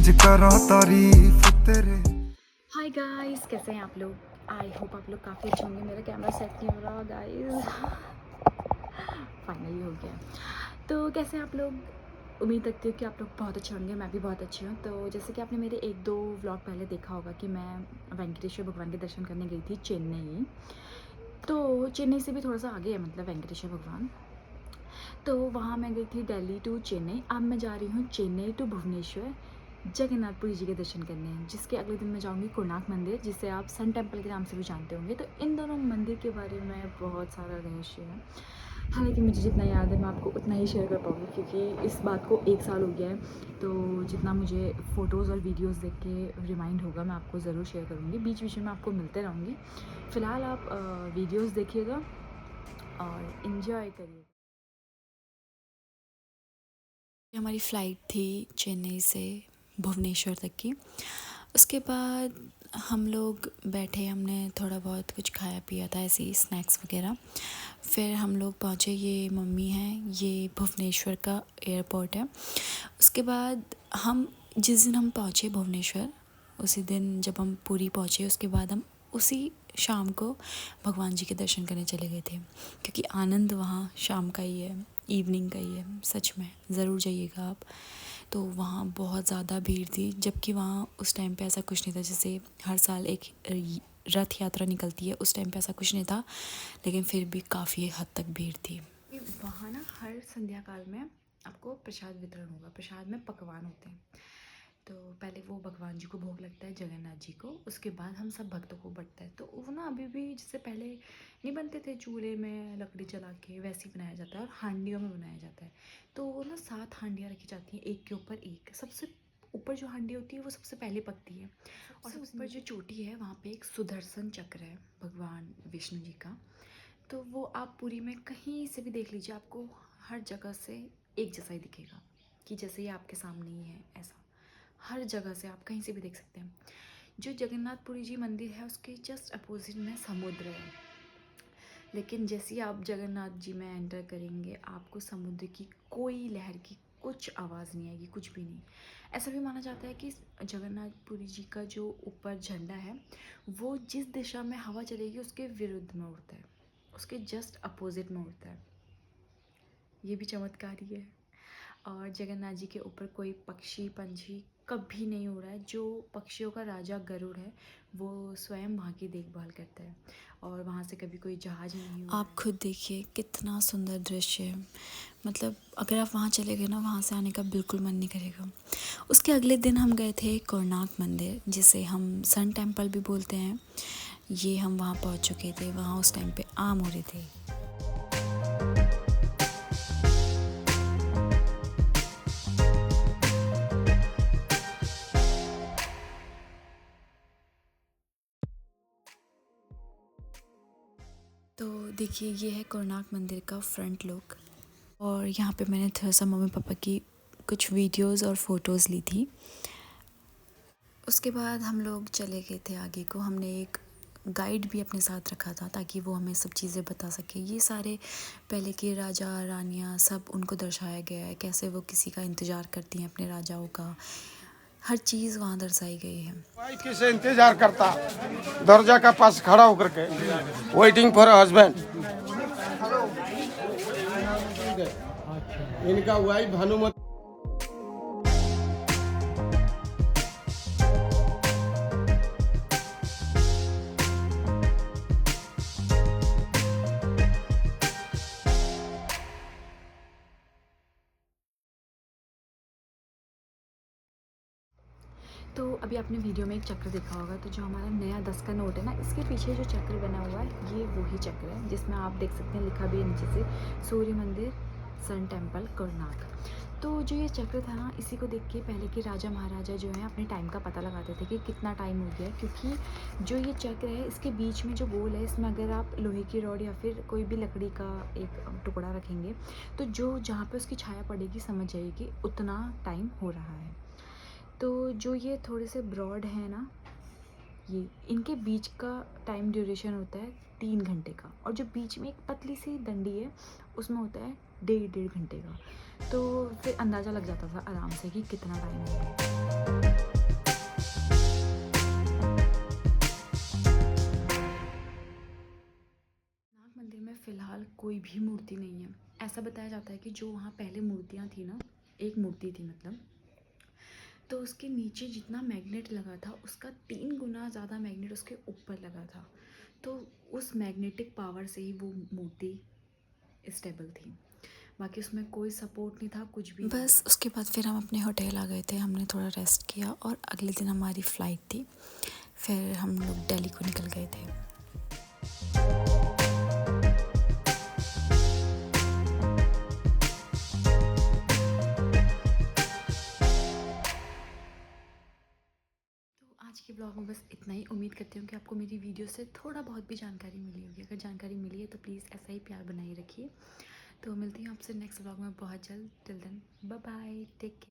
रोज करा तारीफ तेरे। हाय गाइस, कैसे हैं आप लोग? आई होप आप लोग काफ़ी अच्छे होंगे। मेरा कैमरा सेट नहीं हो रहा गाइस। फाइनली हो गया। तो कैसे हैं आप लोग? उम्मीद रखती हूँ कि आप लोग बहुत अच्छे होंगे। मैं भी बहुत अच्छी हूँ। तो जैसे कि आपने मेरे 1-2 व्लॉग पहले देखा होगा कि मैं वेंकटेश्वर भगवान के दर्शन करने गई थी चेन्नई। तो चेन्नई से भी थोड़ा सा आगे है, मतलब वेंकटेश्वर भगवान। तो वहाँ मैं गई थी दिल्ली टू चेन्नई। अब मैं जा रही हूँ चेन्नई टू भुवनेश्वर जगन्नाथपुरी जी के दर्शन करने, जिसके अगले दिन मैं जाऊँगी कोणार्क मंदिर, जिसे आप सन टेम्पल के नाम से भी जानते होंगे। तो इन दोनों मंदिर के बारे में बहुत सारा रहस्य है। हालाँकि मुझे जितना याद है मैं आपको उतना ही शेयर कर पाऊँगी, क्योंकि इस बात को 1 साल हो गया है। तो जितना मुझे फ़ोटोज़ और वीडियोज़ देख के रिमाइंड होगा मैं आपको ज़रूर शेयर करूँगी। बीच-बीच में आपको मिलते रहूँगी। फ़िलहाल आप वीडियोज़ देखिएगा और इन्जॉय करिएगा। हमारी फ़्लाइट थी चेन्नई से भुवनेश्वर तक की। उसके बाद हम लोग बैठे, हमने थोड़ा बहुत कुछ खाया पिया था, ऐसे ही स्नैक्स वगैरह। फिर हम लोग पहुँचे, ये मम्मी हैं, ये भुवनेश्वर का एयरपोर्ट है। उसके बाद हम जिस दिन हम पहुँचे भुवनेश्वर, उसी दिन जब हम पुरी पहुँचे, उसके बाद हम उसी शाम को भगवान जी के दर्शन करने चले गए थे, क्योंकि आनंद वहाँ शाम का ही है, इवनिंग का ही है। सच में ज़रूर जाइएगा आप। तो वहाँ बहुत ज़्यादा भीड़ थी, जबकि वहाँ उस टाइम पे ऐसा कुछ नहीं था। जैसे हर साल एक रथ यात्रा निकलती है, उस टाइम पे ऐसा कुछ नहीं था, लेकिन फिर भी काफ़ी हद तक भीड़ थी। वहाँ ना हर संध्या काल में आपको प्रसाद वितरण होगा। प्रसाद में पकवान होते हैं। तो पहले वो भगवान जी को भोग लगता है, जगन्नाथ जी को। उसके बाद हम सब भक्तों को बंटता है। तो वो ना अभी भी जैसे पहले नहीं बनते थे चूल्हे में लकड़ी जला के, वैसे ही बनाया जाता है और हांडियों में बनाया जाता है। तो वो ना 7 हांडियाँ रखी जाती हैं, एक के ऊपर एक। सबसे ऊपर जो हांडी होती है वो सबसे पहले पकती है, और सबसे ऊपर जो चोटी है वहाँ पे एक सुदर्शन चक्र है भगवान विष्णु जी का। तो वो आप पुरी में कहीं से भी देख लीजिए, आपको हर जगह से एक जैसा ही दिखेगा, कि जैसे ये आपके सामने ही है ऐसा। हर जगह से आप कहीं से भी देख सकते हैं। जो जगन्नाथपुरी जी मंदिर है उसके जस्ट अपोजिट में समुद्र है, लेकिन जैसे ही आप जगन्नाथ जी में एंटर करेंगे आपको समुद्र की कोई लहर की कुछ आवाज़ नहीं आएगी, कुछ भी नहीं। ऐसा भी माना जाता है कि जगन्नाथपुरी जी का जो ऊपर झंडा है वो जिस दिशा में हवा चलेगी उसके विरुद्ध में उड़ता है, उसके जस्ट अपोजिट में उड़ता है। ये भी चमत्कार ही है। और जगन्नाथ जी के ऊपर कोई पक्षी पंछी कभी नहीं उड़ा है। जो पक्षियों का राजा गरुड़ है वो स्वयं वहाँ की देखभाल करता है, और वहाँ से कभी कोई जहाज नहीं उड़ा। आप खुद देखिए कितना सुंदर दृश्य है। मतलब अगर आप वहाँ चले गए ना, वहाँ से आने का बिल्कुल मन नहीं करेगा। उसके अगले दिन हम गए थे कोणार्क मंदिर, जिसे हम सन टेम्पल भी बोलते हैं। ये हम वहाँ पहुँच चुके थे। वहाँ उस टाइम पे आम हो रहे थे। तो देखिए, ये है कोणार्क मंदिर का फ्रंट लुक, और यहाँ पे मैंने थोड़ा सा मम्मी पापा की कुछ वीडियोस और फ़ोटोज़ ली थी। उसके बाद हम लोग चले गए थे आगे को। हमने एक गाइड भी अपने साथ रखा था ताकि वो हमें सब चीज़ें बता सके। ये सारे पहले के राजा रानियाँ सब उनको दर्शाया गया है, कैसे वो किसी का इंतज़ार करती हैं अपने राजाओं का। हर चीज़ वहाँ दर्शाई गई है। वाइफ किसे इंतजार करता, दरजा का पास खड़ा होकर के, वेटिंग फॉर हस्बैंड। इनका वाइफ भानुमति। तो अभी आपने वीडियो में एक चक्र देखा होगा। तो जो हमारा नया 10 का नोट है ना, इसके पीछे जो चक्र बना हुआ है ये वही चक्र है, जिसमें आप देख सकते हैं लिखा भी है नीचे से सूर्य मंदिर सन टेम्पल कोणार्क। तो जो ये चक्र था ना, इसी को देख के पहले के राजा महाराजा जो है अपने टाइम का पता लगाते थे कि कितना टाइम हो गया है। क्योंकि जो ये चक्र है इसके बीच में जो गोल है, इसमें अगर आप लोहे की रॉड या फिर कोई भी लकड़ी का एक टुकड़ा रखेंगे तो जो जहाँ पे उसकी छाया पड़ेगी समझ जाइए कि उतना टाइम हो रहा है। तो जो ये थोड़े से ब्रॉड है ना, ये इनके बीच का टाइम ड्यूरेशन होता है 3 घंटे का, और जो बीच में एक पतली सी डंडी है उसमें होता है 1.5 घंटे का। तो फिर अंदाज़ा लग जाता था आराम से कि कितना टाइम हो गया। नाग मंदिर में फ़िलहाल कोई भी मूर्ति नहीं है। ऐसा बताया जाता है कि जो वहाँ पहले मूर्तियाँ थी ना, एक मूर्ति थी मतलब, तो उसके नीचे जितना मैग्नेट लगा था उसका 3 गुना ज़्यादा मैग्नेट उसके ऊपर लगा था। तो उस मैग्नेटिक पावर से ही वो मूर्ति स्टेबल थी। बाकी उसमें कोई सपोर्ट नहीं था, कुछ भी नहीं। बस उसके बाद फिर हम अपने होटल आ गए थे, हमने थोड़ा रेस्ट किया और अगले दिन हमारी फ़्लाइट थी। फिर हम लोग दिल्ली को निकल गए थे। तो आज के ब्लॉग में बस इतना ही। उम्मीद करती हूँ कि आपको मेरी वीडियो से थोड़ा बहुत भी जानकारी मिली होगी। अगर जानकारी मिली है तो प्लीज़ ऐसा ही प्यार बनाए रखिए। तो मिलती हूँ आपसे नेक्स्ट ब्लॉग में बहुत जल्द। Till then bye bye, take care.